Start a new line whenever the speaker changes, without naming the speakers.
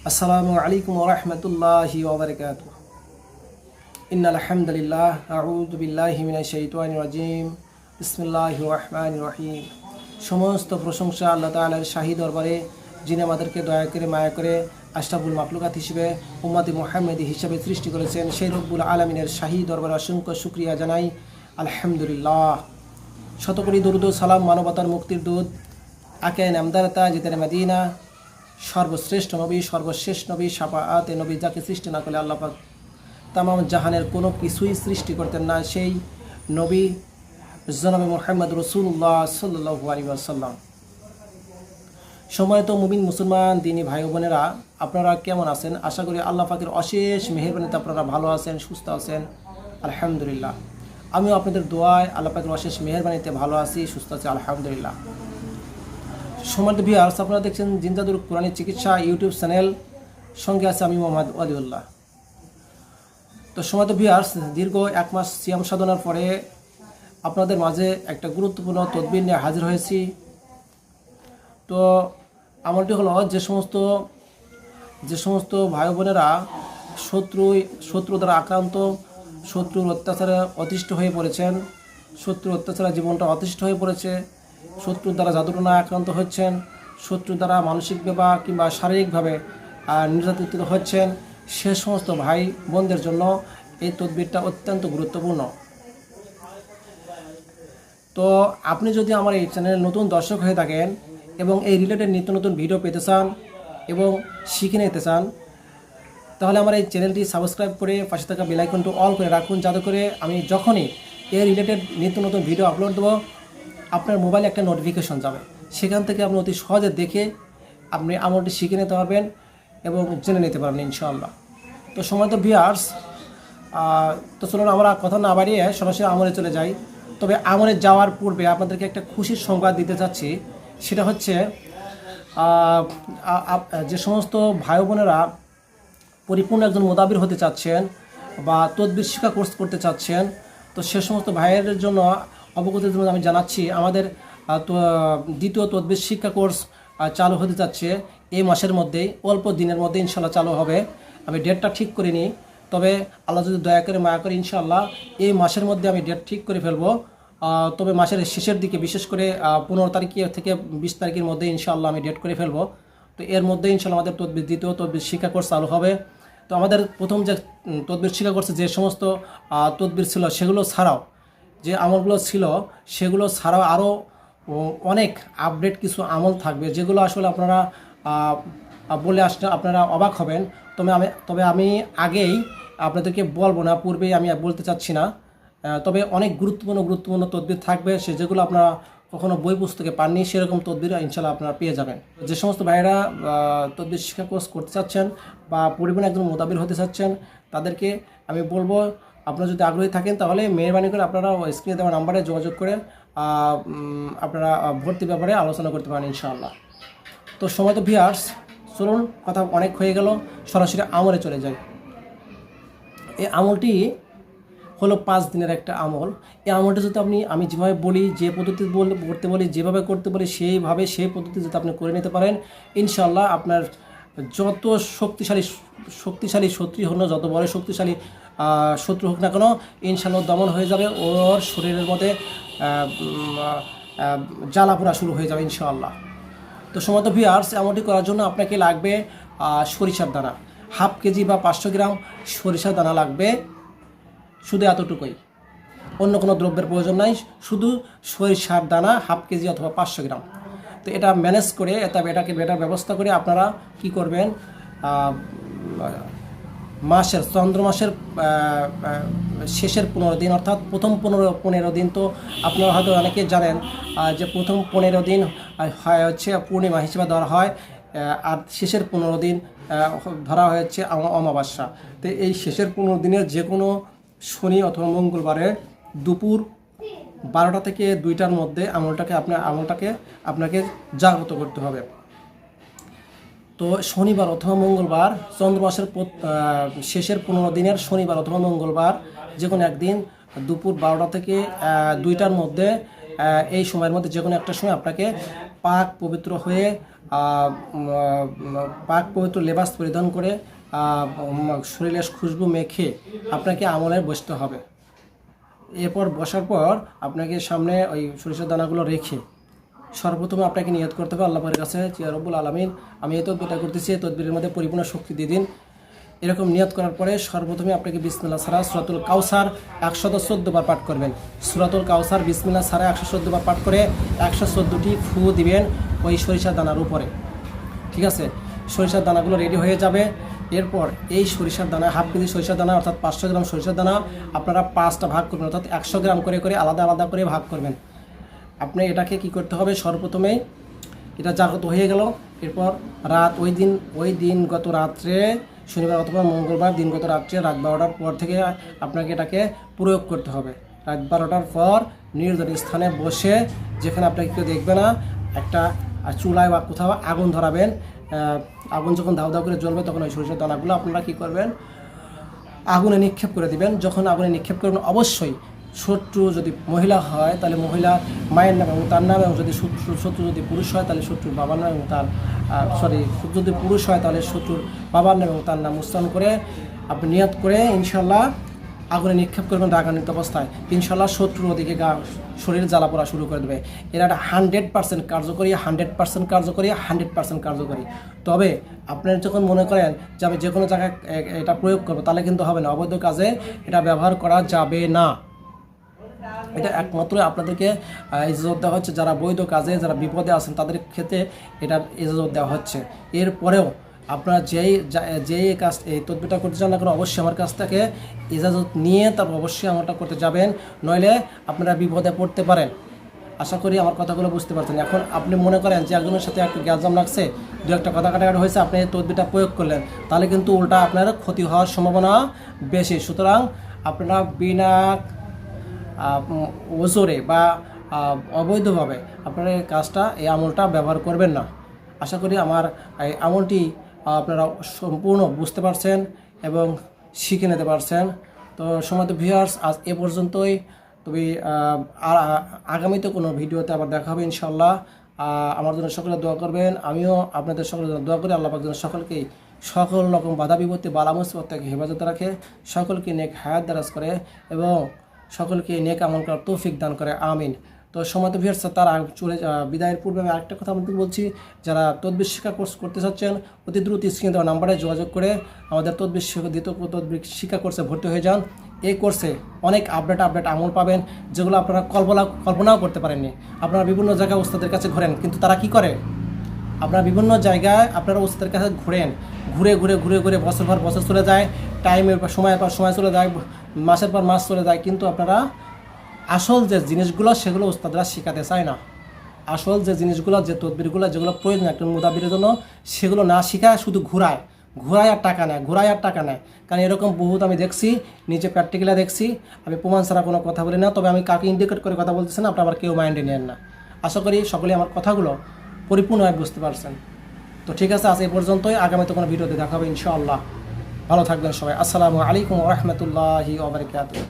আসসালামু আলাইকুম ওয়া রাহমাতুল্লাহি ওয়া বারাকাতুহু। ইন্নাল হামদুলিল্লাহ আউযু বিল্লাহি মিনাশ শাইতানির রাজিম। বিসমিল্লাহির রাহমানির রহিম। সমস্ত প্রশংসা আল্লাহ তাআলার শাহী দরবারে, যিনি আমাদেরকে দয়া করে মায়া করে আশরাফুল মাখলুকাত হিসেবে উম্মতে মুহাম্মাদি হিসেবে সৃষ্টি করেছেন। সেই রব্বুল আলামিনের শাহী দরবারে অসংখ্য শুকরিয়া জানাই। আলহামদুলিল্লাহ। শতকোটি দরুদ ও সালাম মানবতার মুক্তির দূত আকে নামদারতা জিতের মদিনা, সর্বশ্রেষ্ঠ নবী, সর্বশেষ নবী, শাফাআতে নবী, যাকে সৃষ্টি না করলে আল্লাহ পাক তামাম জাহানের কোনো কিছুই সৃষ্টি করতেন না, সেই নবী জনাবে মুহাম্মদ রাসূলুল্লাহ সাল্লাল্লাহু আলাইহি ওয়াসাল্লাম। সম্মানিত মুমিন মুসলমান দিনী ভাই বোনেরা, আপনারা কেমন আছেন? আশা করি আল্লাহ পাকের অশেষ মেহেরবানিতে আপনারা ভালো আছেন, সুস্থ আছেন। আলহামদুলিল্লাহ। আমিও আপনাদের দোয়ায় আল্লাহ পাকের অশেষ মেহেরবানিতে ভালো আছি, সুস্থ আছি, আলহামদুলিল্লাহ। সম্মানিত ভিউয়ার্স, আপনারা দেখছেন জিনজাদুল কোরআনী চিকিৎসা ইউটিউব চ্যানেল, সঙ্গে আছে আমি মোহাম্মদ ওয়ালিউল্লাহ। তো সম্মানিত ভিউয়ার্স, দীর্ঘ এক মাস সিয়াম সাধনার পরে আপনাদের মাঝে একটা গুরুত্বপূর্ণ তদবির নিয়ে হাজির হয়েছি। তো আমলটি হলো, যে সমস্ত ভাই বোনেরা শত্রু দ্বারা আক্রান্ত, শত্রুর অত্যাচারে অতিষ্ঠ হয়ে পড়েছেন, শত্রুর অত্যাচারে জীবনটা অতিষ্ঠ হয়ে পড়েছে, শত্রুর দ্বারা জাদুটনায় আক্রান্ত হচ্ছেন, শত্রুর দ্বারা মানসিকভাবে কিংবা শারীরিকভাবে নির্যাতিত হচ্ছেন, সে সমস্ত ভাই বোনদের জন্য এই তদবিরটা অত্যন্ত গুরুত্বপূর্ণ। তো আপনি যদি আমার এই চ্যানেলের নতুন দর্শক হয়ে থাকেন এবং এই রিলেটেড নিত্য নতুন ভিডিও পেতে চান এবং শিখে নিতে চান, তাহলে আমার এই চ্যানেলটি সাবস্ক্রাইব করে পাশে থাকা বেল আইকনটি অল করে রাখুন, যাতে করে আমি যখনই এই রিলেটেড নিত্য নতুন ভিডিও আপলোড দেবো আপনার মোবাইলে একটা নোটিফিকেশন যাবে। সেখান থেকে আপনি অতি সহজে দেখে আপনি আমলটি শিখে নিতে পারবেন এবং জেনে নিতে পারবেন ইনশাআল্লাহ। তো সম্মানিত ভিউয়ার্স, তো চলুন আমরা কথা না বাড়িয়ে সরাসরি আমলে চলে যাই। তবে আমলে যাওয়ার পূর্বে আপনাদেরকে একটা খুশির সংবাদ দিতে চাচ্ছি। সেটা হচ্ছে, যে সমস্ত ভাই বোনেরা পরিপূর্ণ একজন মুদাবির হতে চাচ্ছেন বা তদবির শিক্ষা কোর্স করতে চাচ্ছেন, তো সে সমস্ত ভাইয়ের জন্য অবগতির জন্য আমি জানাচ্ছি, আমাদের দ্বিতীয় তদবির শিক্ষা কোর্স চালু হতে যাচ্ছে এই মাসের মধ্যেই, অল্প দিনের মধ্যে ইনশাল্লাহ চালু হবে। আমি ডেটটা ঠিক করে নিই, তবে আল্লাহ যদি দয়া করে মায়া করে ইনশাল্লাহ এই মাসের মধ্যে আমি ডেট ঠিক করে ফেলবো। তবে মাসের শেষের দিকে, বিশেষ করে 15 তারিখ থেকে 20 তারিখের মধ্যে ইনশাল্লাহ আমি ডেট করে ফেলবো। তো এর মধ্যে ইনশাল্লাহ আমাদের দ্বিতীয় তদবির শিক্ষা কোর্স চালু হবে। তো আমাদের প্রথম যে তদবির শিক্ষা কোর্সে যে সমস্ত তদবির ছিল সেগুলো ছাড়াও, যে আমলগুলো ছিল সেগুলো ছাড়াও আরও অনেক আপডেট কিছু আমল থাকবে, যেগুলো আসলে আপনারা বলে আসলে আপনারা অবাক হবেন। তবে আমি আগেই আপনাদেরকে বলবো না, পূর্বেই আমি বলতে চাচ্ছি না। তবে অনেক গুরুত্বপূর্ণ তদবির থাকবে, যেগুলো আপনারা কখনো বই পুস্তকে পাননি, সেরকম তদবির ইনশাল্লাহ আপনারা পেয়ে যাবেন। যে সমস্ত ভাইয়েরা তদবির শিক্ষা কোর্স করতে চাচ্ছেন বা পরিপূর্ণ একজন মোতাবির হতে চাচ্ছেন, তাদেরকে আমি বলবো, আপনারা যদি আগ্রহী থাকেন তাহলে মেহরবানি করে আপনারা স্ক্রিনে দেওয়া নাম্বারে যোগাযোগ করে আপনারা ভর্তির ব্যাপারে আলোচনা করতে পারেন ইনশাআল্লাহ। তো সময় তো ভিউয়ার্স, চলুন কথা অনেক হয়ে গেল, সরাসরি আমলে চলে যাই। এই আমলটি হলো 5 দিনের একটা আমল। এই আমলটা যদি আমি যেভাবে বলি, যে পদ্ধতি করতে বলি, যেভাবে করতে বলি, সেই পদ্ধতি যদি আপনি করে নিতে পারেন, ইনশাআল্লাহ আপনার যত শক্তিশালী শত্রু হোক না, যত বড় শক্তিশালী শত্রু হোক না কেন, ইনশাআল্লাহ দমন হয়ে যাবে, ওর শরীরের মধ্যে জ্বালাপোড়া শুরু হয়ে যাবে ইনশাআল্লাহ। তো সমস্ত ভিউয়ার্স, এমনটি করার জন্য আপনাকে লাগবে সরিষার দানা, হাফ কেজি বা 500 গ্রাম সরিষার দানা লাগবে, শুধু এতটুকুই, অন্য কোনো দ্রব্যের প্রয়োজন নাই, শুধু সরিষার দানা হাফ কেজি অথবা 500 গ্রাম। তো এটা ম্যানেজ করে, এটাকে বেটার ব্যবস্থা করে আপনারা কি করবেন, চন্দ্র মাসের শেষের 15 দিন, অর্থাৎ প্রথম 15 দিন তো আপনারা হয়তো অনেকে জানেন যে প্রথম 15 দিন হচ্ছে পূর্ণিমা হিসেবে ধরা হয়, আর শেষের 15 দিন ধরা হয়েছে অমাবস্যা। তো এই শেষের 15 দিনের যে কোনো শনি অথবা মঙ্গলবারে দুপুর 12টা থেকে 2টার মধ্যে আমলটাকে আপনাকে জাগ্রত করতে হবে। তো শনিবার অথবা মঙ্গলবার, চন্দ্র মাসের শেষের 15 দিনের শনিবার অথবা মঙ্গলবার যে কোনো একদিন দুপুর 12টা থেকে 2টার মধ্যে, এই সময়ের মধ্যে যে কোনো একটা সময় আপনাকে পাক পবিত্র হয়ে পাক পবিত্র লেবাস পরিধান করে শরীরে খুশবু মেখে আপনাকে আমলে বসতে হবে। এরপর বসার পর আপনাকে সামনে ওই সরিষার দানাগুলো রেখে সর্বপ্রথমে আপনাকে নিয়ত করতে হবে আল্লাহ পাকের কাছে, ইয়া রব্বুল আলামিন, আমি এই তদবিরটা করতেছি, এই তদবিরের মধ্যে পরিপূর্ণ শক্তি দিয়ে দিন। এরকম নিয়ত করার পরে সর্বপ্রথমে আপনাকে বিসমিল্লাহ ছাড়া সূরাতুল কাউসার 114 বার পাঠ করবেন। সূরাতুল কাউসার বিসমিল্লাহ ছাড়া 114 বার পাঠ করে 114টি ফু দিবেন ওই সরিষার দানার উপরে। ঠিক আছে, সরিষার দানাগুলো রেডি হয়ে যাবে। এরপর এই সরিষার দানা, হাফ কেজি সরিষার দানা অর্থাৎ 500 গ্রাম সরিষার দানা আপনারা 5টা ভাগ করবেন, অর্থাৎ 100 গ্রাম করে করে আলাদা আলাদা করে ভাগ করবেন। আপনি এটাকে কি করতে হবে, সর্বপ্রথমেই এটা জাগ্রত হয়ে গেল। এরপর রাত ওই দিন গত রাত্রে, শনিবার অথবা মঙ্গলবার দিনগত রাত্রে রাত 12টার পর থেকে আপনাকে এটাকে প্রয়োগ করতে হবে। রাত 12টার পর নির্জন স্থানে বসে, যেখানে আপনাকে কেউ দেখবে না, একটা চুলায় বা কোথাও আগুন ধরাবেন। আগুন যখন দাউ দাউ করে জ্বলবে তখন ওই সরিষার দানাগুলো আপনারা কী করবেন, আগুনে নিক্ষেপ করে দিবেন। যখন আগুনে নিক্ষেপ করবেন অবশ্যই শত্রু যদি মহিলা হয় তাহলে মহিলা মায়ের নাম এবং তার নাম, এবং যদি শত্রু যদি পুরুষ হয় তাহলে শত্রুর বাবার নাম এবং তার যদি পুরুষ হয় তাহলে শত্রুর বাবার নাম এবং তার নাম উচ্চারণ করে আপনি নিয়ত করে ইনশাল্লাহ আগুনে নিক্ষেপ করবেন রাগান্বিত অবস্থায়। ইনশাল্লাহ শত্রুর ওদিকে শরীর জ্বালা পোড়া শুরু করে দেবে। এরা একটা 100% কার্যকরী, 100% কার্যকরী, 100% কার্যকরী। তবে আপনারা যখন মনে করেন যে আমি যে কোনো জায়গায় এটা প্রয়োগ করবো, তাহলে কিন্তু হবে না। অবৈধ কাজে এটা ব্যবহার করা যাবে না। এটা একমাত্র আপনাদেরকে ইজাজত দেওয়া হচ্ছে, যারা বৈধ কাজে, যারা বিপদে আছেন তাদের ক্ষেত্রে এটার ইজাজত দেওয়া হচ্ছে। এরপরেও আপনারা যেই কাজ, এই তদবিরটা করতে চান না কেন, অবশ্যই আমার কাছ থেকে ইজাজত নিয়ে তারপর অবশ্যই আমারটা করতে যাবেন, নইলে আপনারা বিপদে পড়তে পারেন। আশা করি আমার কথাগুলো বুঝতে পারছেন। এখন আপনি মনে করেন যে একজনের সাথে একটু গ্যাজাম লাগছে, দু একটা কথা কাটাকাটি হয়েছে, আপনি এই তদবিরটা প্রয়োগ করলেন, তাহলে কিন্তু উল্টা আপনার ক্ষতি হওয়ার সম্ভাবনা বেশি। সুতরাং আপনারা বিনা ওজোরে বা অবৈধভাবে আপনারা এই কাজটা, এই আমলটা ব্যবহার করবেন না। আশা করি আমার এই আমলটি আপনারা সম্পূর্ণ বুঝতে পারছেন এবং শিখে নিতে পারছেন। তো সম্মানিত ভিউয়ার্স, আজ এ পর্যন্তই। তবে আগামীতে কোনো ভিডিওতে আবার দেখা হবে ইনশাল্লাহ। আমার জন্য সকলে দোয়া করবেন, আমিও আপনাদের সকলের জন্য দোয়া করি। আল্লাহ পাক যেন সকলকেই সকল রকম বাধা বিপত্তি বালা মুসিবত থেকে হেফাজত রাখে, সকলকে নেক হায়াত দারাজ করে এবং সকলকে নেক আমল করার তৌফিক দান করে, আমিন। তো সম্মানিত ভিউয়ার্স, তারা বিদায়ের পূর্বে আমি আরেকটা কথা আপনাদের বলছি, যারা তদবির শিক্ষা কোর্স করতে চাচ্ছেন অতি দ্রুত স্ক্রিনে দেওয়া নাম্বারে যোগাযোগ করে আমাদের তদবির তদবির শিক্ষা কোর্সে ভর্তি হয়ে যান। এই কোর্সে অনেক আপডেট আমল পাবেন, যেগুলো আপনারা কল্পনাও করতে পারেননি। আপনারা বিভিন্ন জায়গায় ওস্তাদের কাছে ঘোরেন, কিন্তু তারা কি করে, আপনারা বিভিন্ন জায়গায় আপনারা ওস্তাদের কাছে ঘুরে বছর পর বছর চলে যায়, টাইমের পর সময় চলে যায়, মাসের পর মাস চলে যায়, কিন্তু আপনারা আসল যে জিনিসগুলো সেগুলো ওস্তাদরা শেখাতে চায় না। আসল যে জিনিসগুলো, যে তদবিরগুলো, যেগুলো প্রয়োজন একটা মুদাবিরের জন্য, সেগুলো না শেখায় শুধু ঘুরায় আর টাকা নেয়। কারণ এরকম বহুত আমি দেখছি, নিচে প্র্যাকটিক্যালে দেখছি। আমি প্রমাণ ছাড়া কোনো কথা বলি না, তবে আমি কাকে ইন্ডিকেট করে কথা বলতেছি না, আপনারা আবার কেউ মাইন্ডে নেন না। আশা করি সকলে আমার কথাগুলো পরিপূর্ণভাবে বুঝতে পারছেন। তো ঠিক আছে, আজ এই পর্যন্তই। আগামীতে কোনো ভিডিওতে দেখা হবে ইনশাআল্লাহ। ভালো থাকবেন সবাই। আসসালামু আলাইকুম ওয়া রাহমাতুল্লাহি ওয়া বারাকাতুহু।